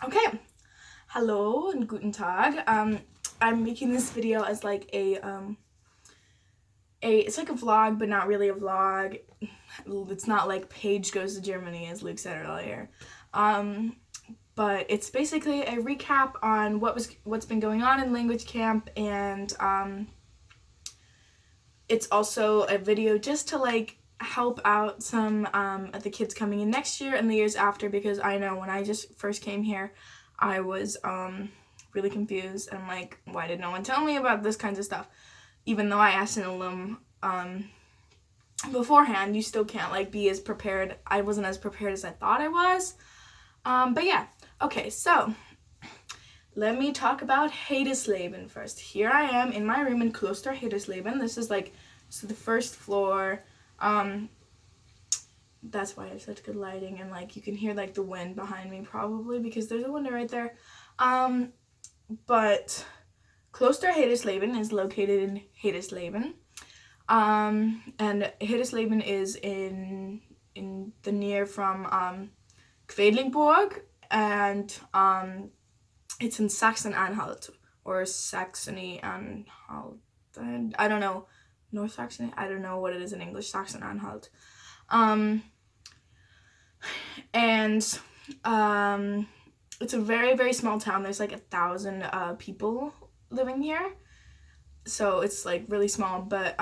Okay, hello and guten Tag. I'm making this video as like it's like a vlog, but not really a vlog. It's not like Paige goes to Germany, as Luke said earlier. But it's basically a recap on what's been going on in language camp, and it's also a video just to like help out some of the kids coming in next year and the years after, because I know when I just first came here, I was really confused and I'm like, why did no one tell me about this kinds of stuff? Even though I asked an alum beforehand, you still can't like be as prepared. I wasn't as prepared as I thought I was. But yeah, okay, so let me talk about Hedesleben first. Here I am in my room in Kloster Hedesleben. This is like the first floor. That's why I have such good lighting, and like you can hear like the wind behind me probably because there's a window right there. But Kloster Hedesleben is located in Hedesleben. And Hedesleben is in the near from Quedlinburg, and it's in Saxon-Anhalt or Saxony-Anhalt. I don't know. North Saxony? I don't know what it is in English. Saxon-Anhalt. And it's a very, very small town. There's like 1,000 people living here. So it's like really small, but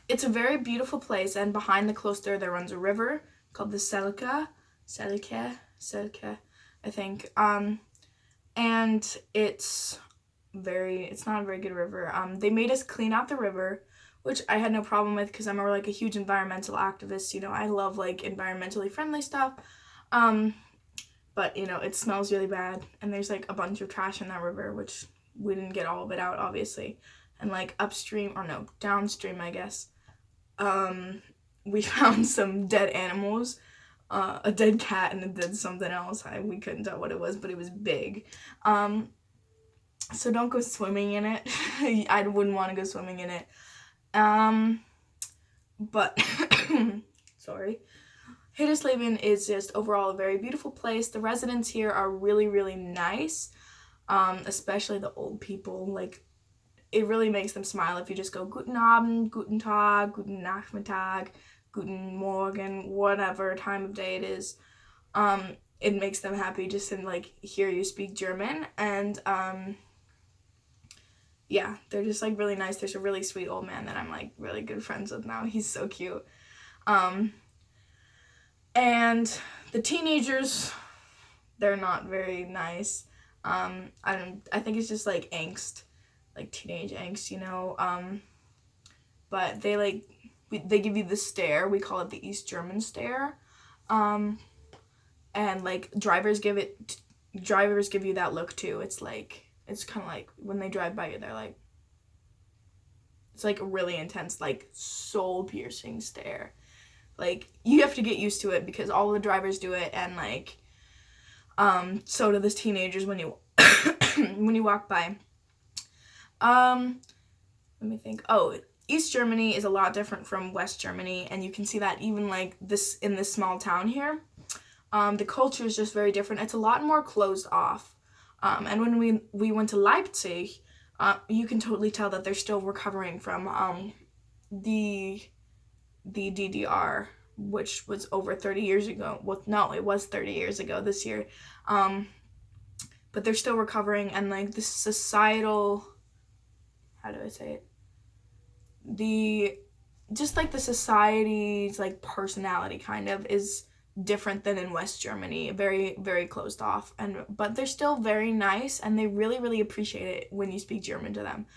it's a very beautiful place, and behind the cloister there runs a river called the Selke, I think. And it's not a very good river. They made us clean out the river, which I had no problem with because I'm like a huge environmental activist. You know, I love like environmentally friendly stuff. But you know, it smells really bad, and there's like a bunch of trash in that river, which we didn't get all of it out, obviously. And like downstream, I guess, we found some dead animals, a dead cat and a dead something else. We couldn't tell what it was, but it was big. So don't go swimming in it. I wouldn't want to go swimming in it. But sorry. Hedesleben is just overall a very beautiful place. The residents here are really, really nice, especially the old people. Like, it really makes them smile if you just go Guten Abend, Guten Tag, Guten Nachmittag, Guten Morgen, whatever time of day it is. It makes them happy just to like hear you speak German, and yeah, they're just like really nice. There's a really sweet old man that I'm like really good friends with now. He's so cute. And the teenagers, they're not very nice. I think it's just like angst, like teenage angst, you know. But they give you the stare. We call it the East German stare. And like drivers give you that look too. It's kind of like when they drive by you, they're like, it's like a really intense, like soul piercing stare. Like, you have to get used to it because all the drivers do it, and like so do the teenagers when you when you walk by. Let me think. Oh, East Germany is a lot different from West Germany, and you can see that even like this in this small town here. The culture is just very different. It's a lot more closed off. And when we went to Leipzig, you can totally tell that they're still recovering from the DDR, which was over 30 years ago. Well, no, it was 30 years ago this year. But they're still recovering, and like the societal, how do I say it? The society's like personality kind of is different than in West Germany. Very, very closed off, but they're still very nice, and they really, really appreciate it when you speak German to them.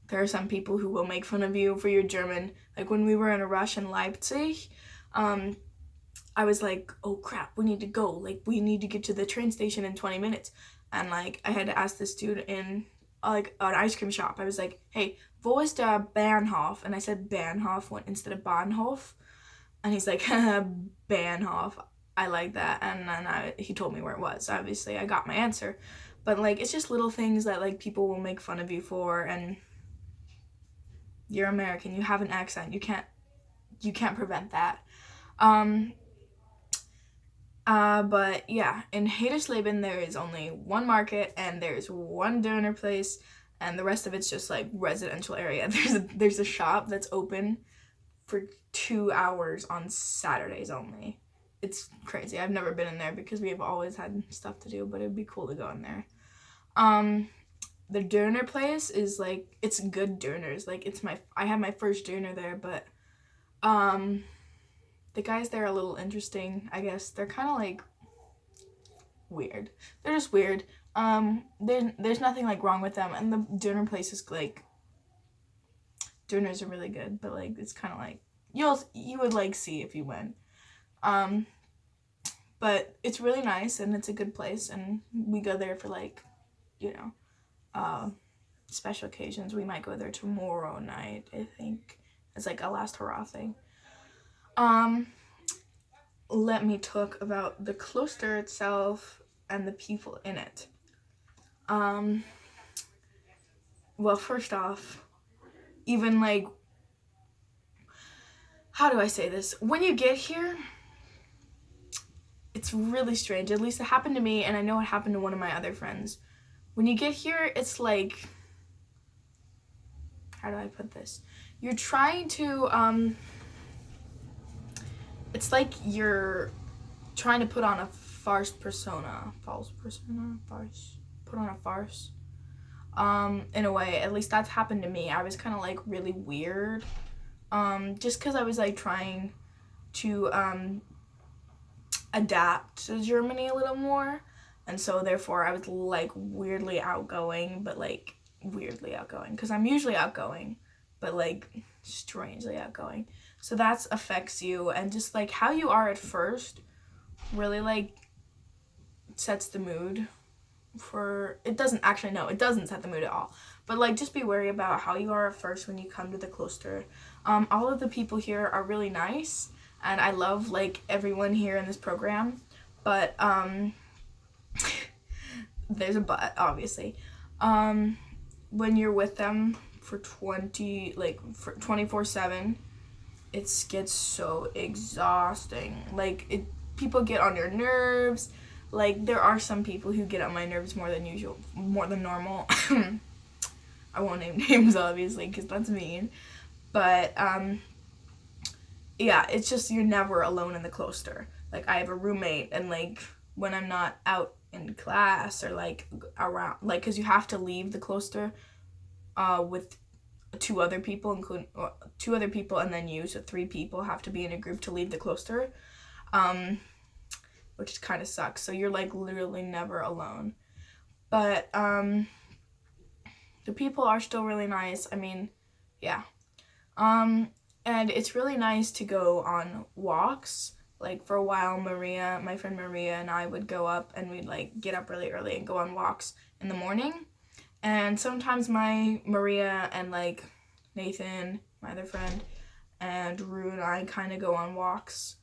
There are some people who will make fun of you for your German. Like when we were in a rush in Leipzig, I was like, oh crap, we need to go. Like, we need to get to the train station in 20 minutes. And like, I had to ask this dude in like an ice cream shop. I was like, hey, wo ist der Bahnhof? And I said Bahnhof instead of Bahnhof. And he's like, Bahnhof. I like that. And then he told me where it was. Obviously, I got my answer. But like, it's just little things that like people will make fun of you for, and you're American, you have an accent, you can't prevent that. But yeah, in Hadersleben there is only one market and there's one dinner place, and the rest of it's just like residential area. There's a shop that's open for 2 hours on Saturdays only. It's crazy. I've never been in there because we've always had stuff to do, but it'd be cool to go in there. The döner place is like, it's good döners. Like, I had my first döner there, but the guys there are a little interesting, I guess. They're kind of like weird. They're just weird. There's nothing like wrong with them, and the döner place is like, döners are really good, but like it's kind of like you would like see if you went. But it's really nice and it's a good place, and we go there for like, special occasions. We might go there tomorrow night, I think. It's like a last hurrah thing. Let me talk about the Kloster itself and the people in it. Well, first off, even like, how do I say this? When you get here, it's really strange. At least it happened to me, and I know it happened to one of my other friends. When you get here, it's like, how do I put this? You're trying to, it's like you're trying to put on a false persona. Put on a farce. In a way, at least that's happened to me. I was kind of like really weird. Just because I was like trying to, adapt to Germany a little more. And so therefore I was like weirdly outgoing, but like weirdly outgoing. Because I'm usually outgoing, but like strangely outgoing. So that affects you, and just like how you are at first really like sets the mood for, it doesn't set the mood at all, but like just be wary about how you are at first when you come to the Kloster. All of the people here are really nice, and I love like everyone here in this program, but there's a but, obviously. When you're with them for 24/7, it gets so exhausting. Like, people get on your nerves. Like, there are some people who get on my nerves more than normal. I won't name names, obviously, because that's mean. But, yeah, it's just, you're never alone in the Kloster. Like, I have a roommate, and, like, when I'm not out in class or, like, around, like, because you have to leave the Kloster with two other people, and then you, so 3 people have to be in a group to leave the Kloster, which kind of sucks. So you're like literally never alone. But the people are still really nice. I mean, yeah. And it's really nice to go on walks. Like, for a while, my friend Maria and I would go up, and we'd like get up really early and go on walks in the morning. And sometimes Maria and like Nathan, my other friend, and Rue and I kind of go on walks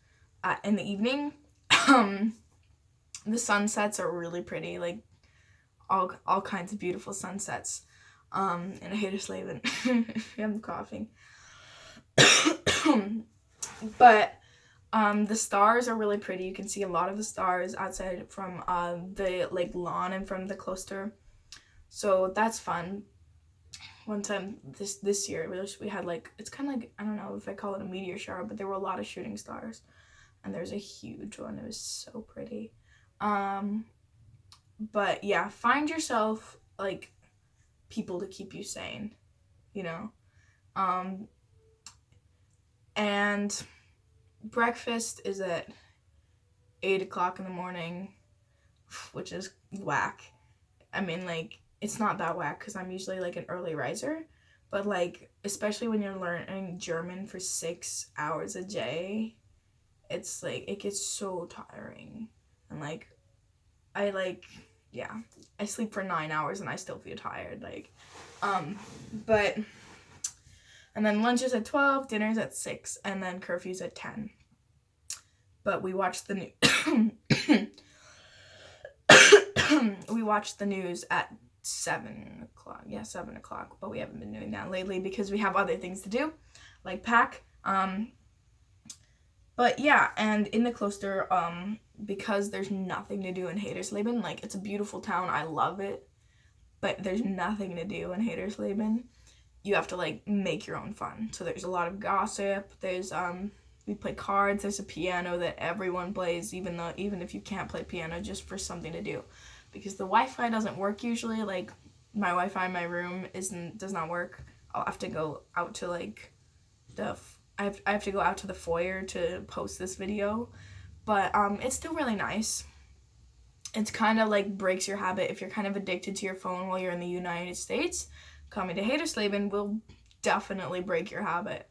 in the evening. The sunsets are really pretty, like all kinds of beautiful sunsets. And I hate Hadersleben. I'm coughing. But the stars are really pretty. You can see a lot of the stars outside from the like lawn in front of the Kloster. So that's fun. One time this year, we had like, it's kind of like, I don't know if I call it a meteor shower, but there were a lot of shooting stars, and there's a huge one. It was so pretty. But yeah, find yourself like people to keep you sane, and breakfast is at 8 o'clock in the morning, which is whack. I mean, like, it's not that whack because I'm usually like an early riser, but like, especially when you're learning German for 6 hours a day, it's like, it gets so tiring. And like, I sleep for 9 hours and I still feel tired. Like, but, and then lunch is at 12, dinner's at 6, and then curfew's at 10. But we watch the we watch the news at 7 o'clock. Yeah, 7 o'clock. But we haven't been doing that lately because we have other things to do, like pack. But yeah, and in the Kloster, because there's nothing to do in Hadersleben. Like, it's a beautiful town, I love it, but there's nothing to do in Hadersleben. You have to like make your own fun. So there's a lot of gossip. There's we play cards. There's a piano that everyone plays, even if you can't play piano, just for something to do, because the Wi-Fi doesn't work usually. Like, my Wi-Fi in my room does not work. I'll have to go out to like I have to go out to the foyer to post this video, but it's still really nice. It's kind of like breaks your habit if you're kind of addicted to your phone while you're in the United States. Coming to Hadersleben will definitely break your habit.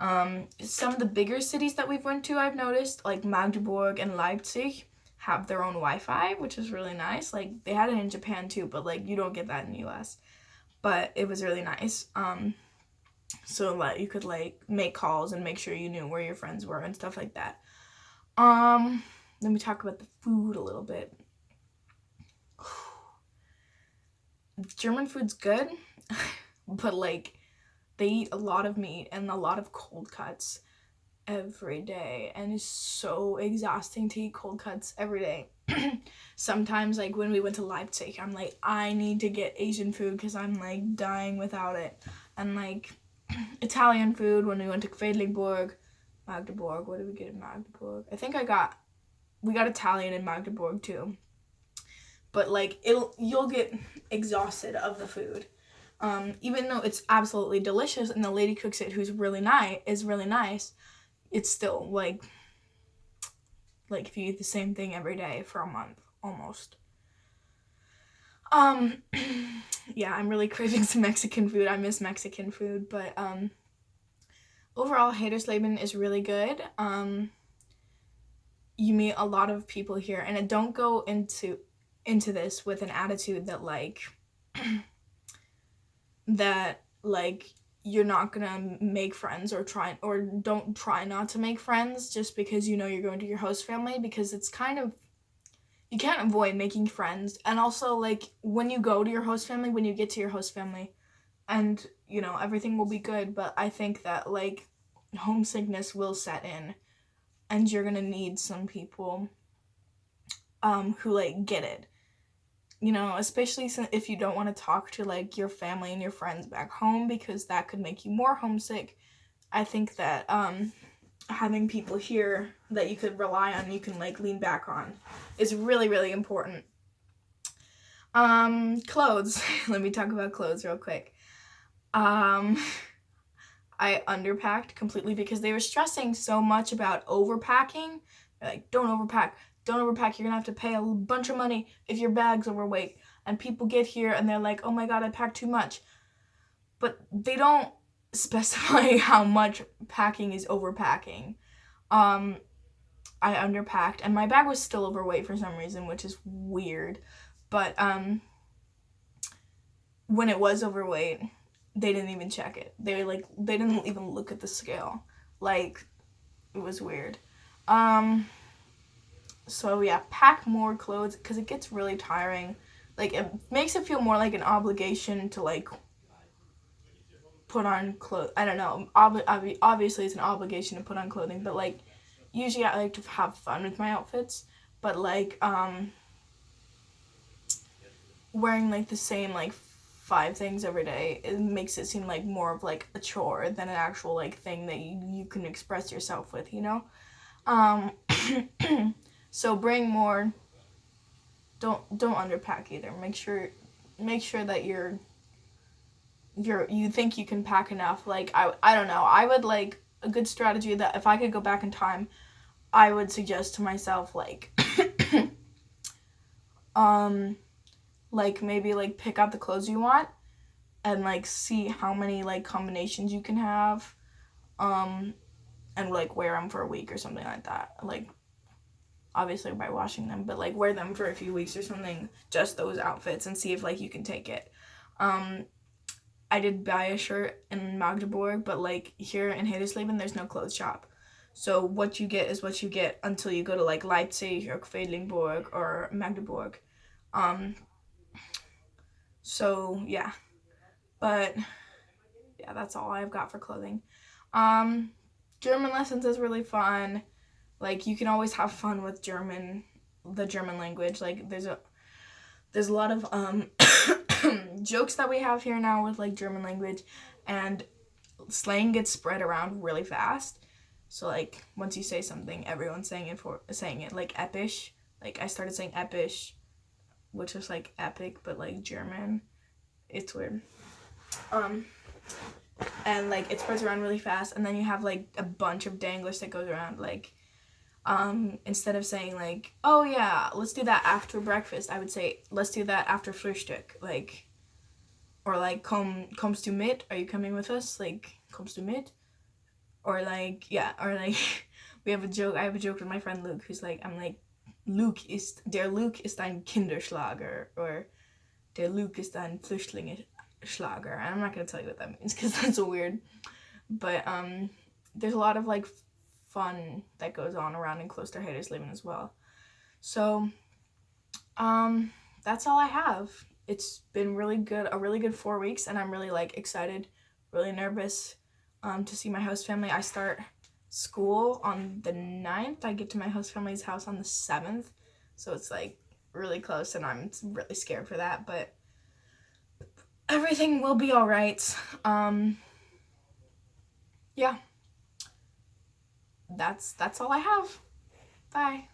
Some of the bigger cities that we've went to, I've noticed, like Magdeburg and Leipzig, have their own Wi-Fi, which is really nice. Like, they had it in Japan too, but like you don't get that in the US. But it was really nice. So that you could like make calls and make sure you knew where your friends were and stuff like that. Let me talk about the food a little bit. German food's good, but like they eat a lot of meat and a lot of cold cuts every day, and it's so exhausting to eat cold cuts every day. Sometimes, like when we went to Leipzig, I'm like, I need to get Asian food because I'm like dying without it. And like Italian food, when we went to Quedlinburg, Magdeburg, what did we get in Magdeburg? I think we got Italian in Magdeburg too. But like you'll get exhausted of the food. Even though it's absolutely delicious and the lady cooks it who's really nice, it's still like if you eat the same thing every day for a month almost. Yeah, I'm really craving some Mexican food. I miss Mexican food, but overall Hadersleben is really good. You meet a lot of people here, and don't go into this with an attitude that you're not gonna make friends, or don't try not to make friends just because you know you're going to your host family, because it's kind of, you can't avoid making friends. And also, like, when you go to your host family, when you get to your host family, and you know everything will be good, but I think that like homesickness will set in, and you're gonna need some people who like get it. You know, especially if you don't want to talk to like your family and your friends back home, because that could make you more homesick. I think that having people here that you could rely on, you can like lean back on, is really, really important. Clothes. Let me talk about clothes real quick. I underpacked completely because they were stressing so much about overpacking. They're like, don't overpack, you're gonna have to pay a bunch of money if your bag's overweight. And people get here and they're like, oh my god, I packed too much. But they don't specify how much packing is overpacking. I underpacked, and my bag was still overweight for some reason, which is weird. But when it was overweight, they didn't even check it. They didn't even look at the scale. Like, it was weird. So yeah, pack more clothes because it gets really tiring. Like, it makes it feel more like an obligation to like put on clothes. I don't know. Obviously, it's an obligation to put on clothing, but like usually I like to have fun with my outfits. But like wearing like the same like 5 things every day, it makes it seem like more of like a chore than an actual like thing that you can express yourself with, you know. So bring more. Don't underpack either. Make sure that you think you can pack enough. Like, I don't know. I would like a good strategy that if I could go back in time, I would suggest to myself like like maybe like pick out the clothes you want and like see how many like combinations you can have and like wear them for a week or something like that. Like, obviously by washing them, but like wear them for a few weeks or something, just those outfits, and see if like you can take it. I did buy a shirt in Magdeburg, but like here in Hadersleben there's no clothes shop, so what you get is what you get until you go to like Leipzig or Quedlinburg or Magdeburg. So yeah, but yeah, that's all I've got for clothing. German lessons is really fun. Like, you can always have fun with the German language. Like, there's a lot of jokes that we have here now with like German language, and slang gets spread around really fast. So like once you say something, everyone's saying it. Like episch. Like I started saying episch, which is like epic, but like German. It's weird. And like it spreads around really fast, and then you have like a bunch of Danglish that goes around. Like instead of saying like, oh yeah, let's do that after breakfast, I would say let's do that after Frühstück. Like, or like kommst du mit? Are you coming with us? Like kommst du mit? Or like, yeah, or like I have a joke with my friend Luke, who's like, I'm like, der Luke ist ein Kinderschlager, or der Luke ist ein Flüchtlingeschlager. And I'm not gonna tell you what that means because that's weird. But there's a lot of like fun that goes on around in Klosterhaldersleben as well. So that's all I have. It's been a really good 4 weeks, and I'm really like excited, really nervous to see my host family. I start school on the 9th. I get to my host family's house on the 7th. So it's like really close, and I'm really scared for that, but everything will be all right. Yeah. That's all I have. Bye.